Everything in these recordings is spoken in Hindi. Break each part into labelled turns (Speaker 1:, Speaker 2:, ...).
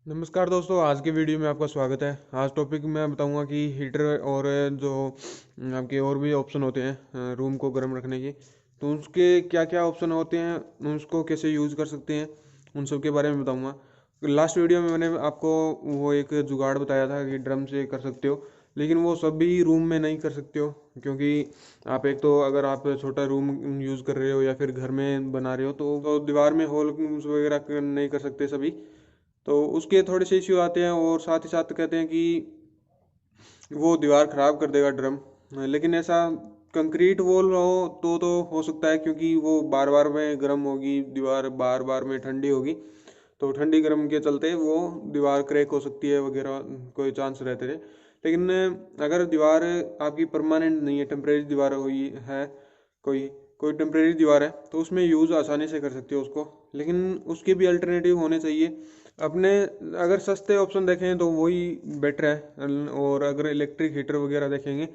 Speaker 1: नमस्कार दोस्तों, आज के वीडियो में आपका स्वागत है। आज टॉपिक मैं बताऊंगा कि हीटर और जो आपके और भी ऑप्शन होते हैं रूम को गर्म रखने के, तो उसके क्या क्या ऑप्शन होते हैं, उसको कैसे यूज़ कर सकते हैं, उन सब के बारे में बताऊंगा। लास्ट वीडियो में मैंने आपको वो एक जुगाड़ बताया था कि ड्रम से कर सकते हो, लेकिन वो सभी रूम में नहीं कर सकते हो, क्योंकि आप एक तो अगर आप छोटा रूम यूज़ कर रहे हो या फिर घर में बना रहे हो तो दीवार में होल वगैरह नहीं कर सकते सभी। तो उसके थोड़े से इश्यू आते हैं और साथ ही साथ कहते हैं कि वो दीवार ख़राब कर देगा ड्रम। लेकिन ऐसा कंक्रीट वॉल हो तो हो सकता है, क्योंकि वो बार बार में गर्म होगी, दीवार बार बार में ठंडी होगी, तो ठंडी गर्म के चलते वो दीवार क्रैक हो सकती है वगैरह, कोई चांस रहते थे। लेकिन अगर दीवार आपकी परमानेंट नहीं है, टेम्परेरी दीवार हुई है, कोई कोई टेम्परेरी दीवार है, तो उसमें यूज़ आसानी से कर सकते हो उसको। लेकिन उसके भी अल्टरनेटिव होने चाहिए अपने। अगर सस्ते ऑप्शन देखें तो वही बेटर है, और अगर इलेक्ट्रिक हीटर वगैरह देखेंगे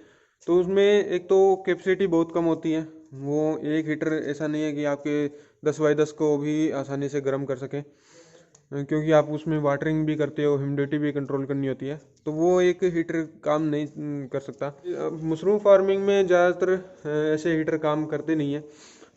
Speaker 1: तो उसमें एक तो कैपेसिटी बहुत कम होती है। वो एक हीटर ऐसा नहीं है कि आपके 10 बाई 10 को भी आसानी से गर्म कर सके, क्योंकि आप उसमें वाटरिंग भी करते हो, ह्यूमिडिटी भी कंट्रोल करनी होती है, तो वो एक हीटर काम नहीं कर सकता। मशरूम फार्मिंग में ज़्यादातर ऐसे हीटर काम करते नहीं है,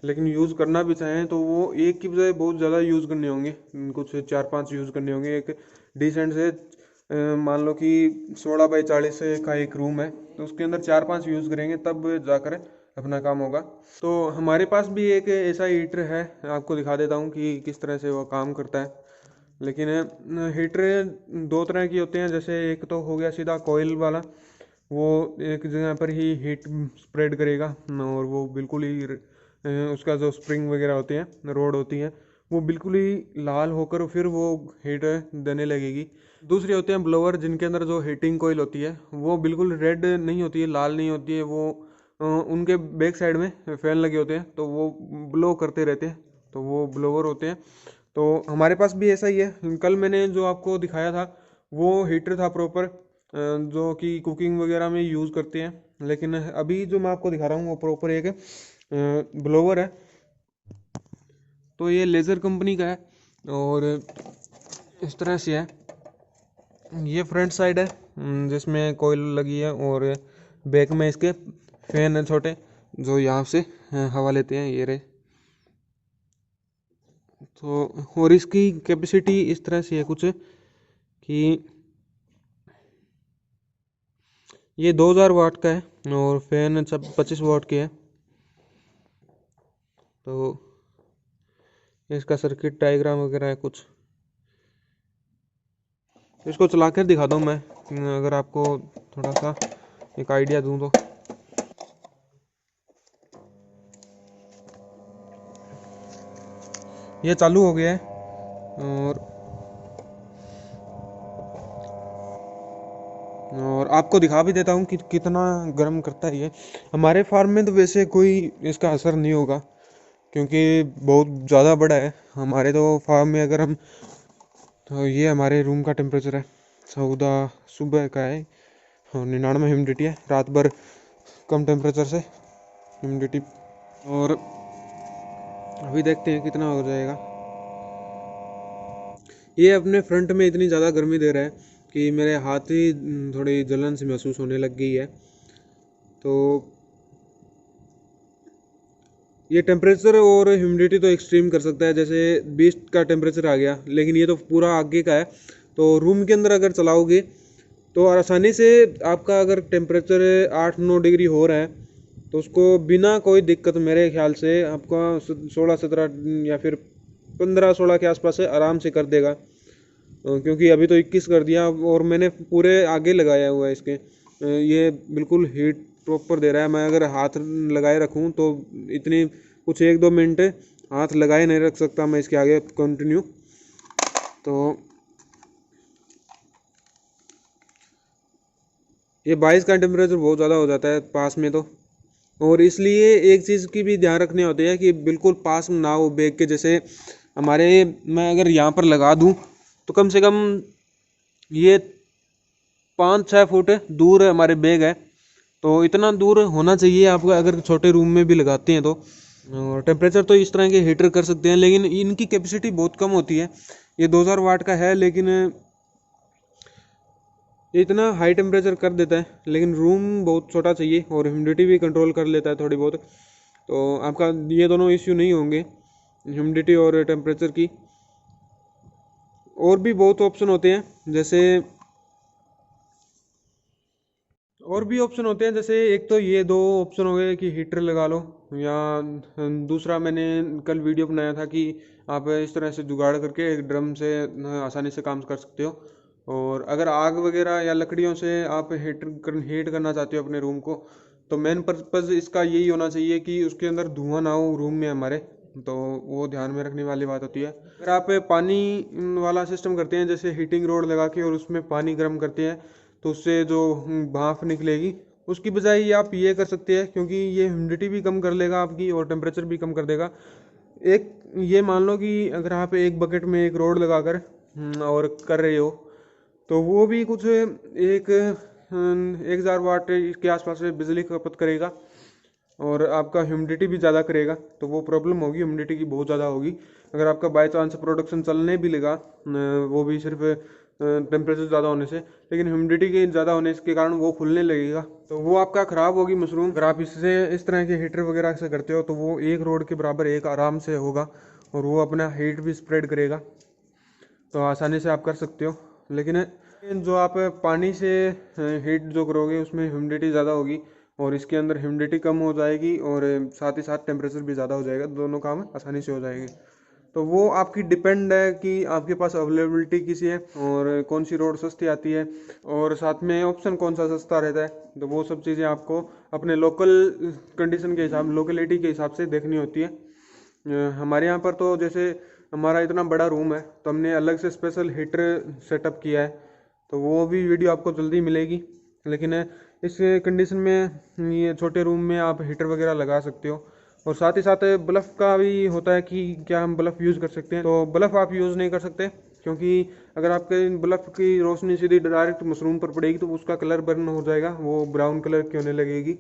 Speaker 1: लेकिन यूज़ करना भी चाहें तो वो एक की बजाय बहुत ज़्यादा यूज़ करने होंगे, कुछ 4-5 यूज़ करने होंगे। एक डिसेंट से मान लो कि 16 बाई 40 का एक रूम है, तो उसके अंदर 4-5 यूज़ करेंगे तब जाकर अपना काम होगा। तो हमारे पास भी एक ऐसा हीटर है, आपको दिखा देता हूँ कि किस तरह से वो काम करता है। लेकिन हीटर दो तरह की होते हैं, जैसे एक तो हो गया सीधा कोयल वाला, वो एक जगह पर ही हीट स्प्रेड करेगा, और वो बिल्कुल ही उसका जो स्प्रिंग वगैरह होते हैं, रोड होती है, वो बिल्कुल ही लाल होकर फिर वो हीट देने लगेगी। दूसरे होते हैं ब्लोअर, जिनके अंदर जो हीटिंग कोयल होती है वो बिल्कुल रेड नहीं होती है, लाल नहीं होती है, वो उनके बैक साइड में फैन लगे होते हैं, तो वो ब्लो करते रहते हैं, तो वो ब्लोअर होते हैं। तो हमारे पास भी ऐसा ही है। कल मैंने जो आपको दिखाया था वो हीटर था प्रॉपर, जो कि कुकिंग वगैरह में यूज़ करते हैं। लेकिन अभी जो मैं आपको दिखा रहा हूँ वो प्रॉपर एक ब्लोवर है, तो ये लेज़र कंपनी का है, और इस तरह से है। ये फ्रंट साइड है, जिसमें कोयल लगी है, और बैक में इसके फैन है छोटे, जो यहाँ से हवा लेते हैं, ये रहे। तो और इसकी कैपेसिटी इस तरह से है कुछ कि ये 2000 वाट का है, और फैन सब 25 वाट के है। तो इसका सर्किट डायग्राम वगैरह है कुछ, इसको चला कर दिखाता हूँ मैं, अगर आपको थोड़ा सा एक आइडिया दूँ तो। ये चालू हो गया है, और आपको दिखा भी देता हूँ कि कितना गर्म करता है ये। हमारे फार्म में तो वैसे कोई इसका असर नहीं होगा, क्योंकि बहुत ज़्यादा बड़ा है हमारे तो फार्म में। अगर हम, तो ये हमारे रूम का टेम्परेचर है, 14 सुबह का है, और 99 ह्यूमिडिटी है, रात भर कम टेम्परेचर से ह्यूमिडिटी। और अभी देखते हैं कितना हो जाएगा। ये अपने फ्रंट में इतनी ज़्यादा गर्मी दे रहा है कि मेरे हाथ ही थोड़ी जलन सी महसूस होने लग गई है। तो ये टेम्परेचर और ह्यूमिडिटी तो एक्सट्रीम कर सकता है, जैसे 20 का टेम्परेचर आ गया, लेकिन ये तो पूरा आगे का है। तो रूम के अंदर अगर चलाओगे तो आसानी से आपका अगर टेम्परेचर 8-9 डिग्री हो रहा है, तो उसको बिना कोई दिक्कत मेरे ख्याल से आपका 16-17 या फिर 15-16 के आसपास से आराम से कर देगा। क्योंकि अभी तो 21 कर दिया, और मैंने पूरे आगे लगाया हुआ है इसके। ये बिल्कुल हीट प्रॉपर दे रहा है। मैं अगर हाथ लगाए रखूँ तो इतनी कुछ 1-2 मिनट हाथ लगाए नहीं रख सकता मैं इसके आगे कंटिन्यू। तो ये 22 का टेम्परेचर बहुत ज़्यादा हो जाता है पास में तो। और इसलिए एक चीज़ की भी ध्यान रखनी होती है कि बिल्कुल पास में ना हो बैग के। जैसे हमारे, मैं अगर यहाँ पर लगा दूँ तो कम से कम ये 5-6 फुट दूर हमारे बैग है, तो इतना दूर होना चाहिए आपको अगर छोटे रूम में भी लगाते हैं तो। और टेम्परेचर तो इस तरह के हीटर कर सकते हैं, लेकिन इनकी कैपेसिटी बहुत कम होती है। ये 2000 वाट का है, लेकिन ये इतना हाई टेम्परेचर कर देता है, लेकिन रूम बहुत छोटा चाहिए और ह्यूमिडिटी भी कंट्रोल कर लेता है थोड़ी बहुत। तो आपका ये दोनों इश्यू नहीं होंगे, ह्यूमिडिटी और टेम्परेचर की। और भी बहुत ऑप्शन होते हैं, जैसे एक तो ये दो ऑप्शन हो गए कि हीटर लगा लो, या दूसरा मैंने कल वीडियो बनाया था कि आप इस तरह से जुगाड़ करके एक ड्रम से आसानी से काम कर सकते हो। और अगर आग वगैरह या लकड़ियों से आप हीट करना चाहते हो अपने रूम को, तो मेन पर्पज़ इसका यही होना चाहिए कि उसके अंदर धुआं ना हो रूम में हमारे। तो वो ध्यान में रखने वाली बात होती है। अगर आप पानी वाला सिस्टम करते हैं, जैसे हीटिंग रोड लगा के और उसमें पानी गर्म करते हैं, तो उससे जो भाप निकलेगी, उसकी बजाय ये आप ये कर सकते हैं, क्योंकि ये ह्यूमिडिटी भी कम कर लेगा आपकी और टेम्परेचर भी कम कर देगा। एक ये मान लो कि अगर आप एक बकेट में एक रोड लगाकर और कर रहे हो, तो वो भी कुछ 1,000 वाट के आसपास से बिजली खपत करेगा और आपका ह्यूमिडिटी भी ज़्यादा करेगा। तो वो प्रॉब्लम होगी, ह्यूमिडिटी की बहुत ज़्यादा होगी। अगर आपका बाई चांस प्रोडक्शन चलने भी लगा, वो भी सिर्फ टेम्परेचर ज़्यादा होने से, लेकिन ह्यूमिडिटी के ज़्यादा होने के कारण वो खुलने लगेगा, तो वो आपका ख़राब होगी मशरूम। अगर आप इससे इस तरह के हीटर वगैरह से करते हो, तो वो एक रोड के बराबर एक आराम से होगा और वो अपना हीट भी स्प्रेड करेगा, तो आसानी से आप कर सकते हो। लेकिन जो आप पानी से हीट जो करोगे, उसमें ह्यूमिडिटी ज़्यादा होगी और इसके अंदर ह्यूमिडिटी कम हो जाएगी और साथ ही साथ टेम्परेचर भी ज़्यादा हो जाएगा, दोनों काम आसानी से हो जाएंगे। तो वो आपकी डिपेंड है कि आपके पास अवेलेबिलिटी किसी है और कौन सी रोड सस्ती आती है और साथ में ऑप्शन कौन सा सस्ता रहता है। तो वो सब चीज़ें आपको अपने लोकल कंडीशन के हिसाब, लोकेलिटी के हिसाब से देखनी होती है। हमारे यहाँ पर तो जैसे हमारा इतना बड़ा रूम है, तो हमने अलग से स्पेशल हीटर सेटअप किया है, तो वो भी वीडियो आपको जल्दी मिलेगी। लेकिन इस कंडीशन में ये छोटे रूम में आप हीटर वगैरह लगा सकते हो। और साथ ही साथ बल्ब का भी होता है कि क्या हम बल्ब यूज़ कर सकते हैं, तो बल्ब आप यूज़ नहीं कर सकते, क्योंकि अगर आपके बल्ब की रोशनी सीधी डायरेक्ट मशरूम पर पड़ेगी तो उसका कलर बर्न हो जाएगा, वो ब्राउन कलर की होने लगेगी।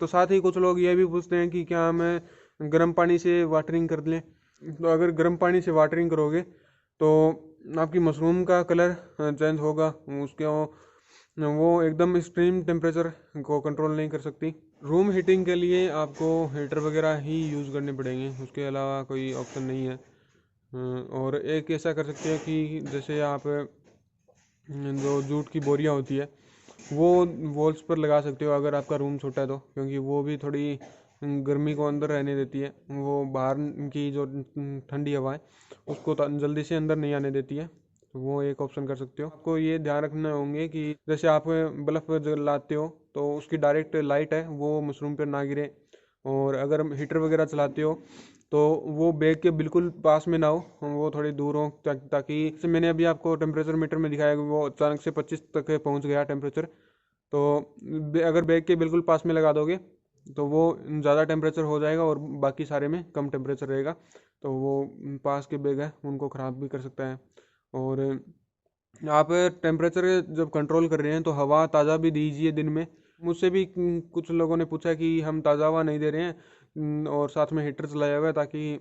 Speaker 1: तो साथ ही कुछ लोग ये भी पूछते हैं कि क्या हमें गर्म पानी से वाटरिंग कर लें। तो अगर गर्म पानी से वाटरिंग करोगे तो आपकी मशरूम का कलर चेंज होगा, उसके वो एकदम एक्सट्रीम टेम्परेचर को कंट्रोल नहीं कर सकती। रूम हीटिंग के लिए आपको हीटर वगैरह ही यूज़ करने पड़ेंगे, उसके अलावा कोई ऑप्शन नहीं है। और एक ऐसा कर सकते हैं कि जैसे आप जो जूट की बोरियां होती है, वो वॉल्स पर लगा सकते हो अगर आपका रूम छोटा है तो, क्योंकि वो भी थोड़ी गर्मी को अंदर रहने देती है, वो बाहर की जो ठंडी हवा है उसको जल्दी से अंदर नहीं आने देती है। तो वो एक ऑप्शन कर सकते हो। आपको ये ध्यान रखना होंगे कि जैसे आप बल्ब जलाते हो तो उसकी डायरेक्ट लाइट है वो मशरूम पर ना गिरे, और अगर हीटर वगैरह चलाते हो तो वो बैग के बिल्कुल पास में ना हो, वो थोड़ी दूर हो, ताकि जैसे मैंने अभी आपको टेम्परेचर मीटर में दिखाया कि वो अचानक से 25 तक पहुंच गया टेम्परेचर। तो अगर बैग के बिल्कुल पास में लगा दोगे तो वो ज़्यादा टेम्परेचर हो जाएगा और बाकी सारे में कम टेम्परेचर रहेगा, तो वो पास के बैग है उनको ख़राब भी कर सकता है। और आप टेम्परेचर जब कंट्रोल कर रहे हैं तो हवा ताज़ा भी दीजिए दिन में। मुझसे भी कुछ लोगों ने पूछा कि हम ताज़ा हवा नहीं दे रहे हैं, और साथ में हीटर चलाया हुआ है ताकि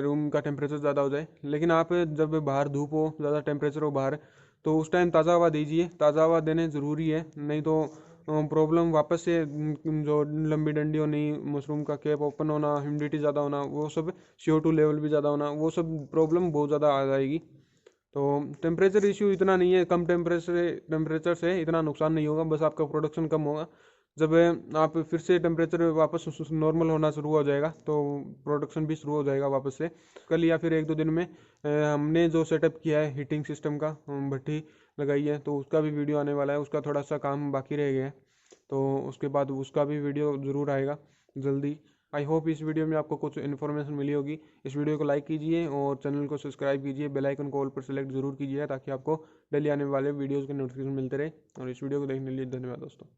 Speaker 1: रूम का टेम्परेचर ज़्यादा हो जाए। लेकिन आप जब बाहर धूप हो, ज़्यादा टेम्परेचर हो बाहर, तो उस टाइम ताज़ा हवा दीजिए, ताज़ा हवा देने ज़रूरी है, नहीं तो प्रॉब्लम वापस से जो लंबी डंडी होनी, मशरूम का कैप ओपन होना, ह्यूमिडिटी ज़्यादा होना, वो सब CO2 लेवल भी ज़्यादा होना, वो सब प्रॉब्लम बहुत ज़्यादा आ जाएगी। तो टेम्परेचर इश्यू इतना नहीं है, कम टेम्परेचर से इतना नुकसान नहीं होगा, बस आपका प्रोडक्शन कम होगा। जब आप फिर से टेम्परेचर वापस नॉर्मल होना शुरू हो जाएगा तो प्रोडक्शन भी शुरू हो जाएगा वापस से। कल या फिर 1-2 दिन में हमने जो सेटअप किया है हीटिंग सिस्टम का, भट्टी लगाई है, तो उसका भी वीडियो आने वाला है। उसका थोड़ा सा काम बाकी रह गया है, तो उसके बाद उसका भी वीडियो ज़रूर आएगा जल्दी। आई होप इस वीडियो में आपको कुछ इन्फॉर्मेशन मिली होगी। इस वीडियो को लाइक कीजिए और चैनल को सब्सक्राइब कीजिए, बेल आइकन को ऑल पर सेलेक्ट जरूर कीजिए, ताकि आपको डेली आने वाले वीडियोज़ के नोटिफिकेशन मिलते रहे। और इस वीडियो को देखने के लिए धन्यवाद दोस्तों।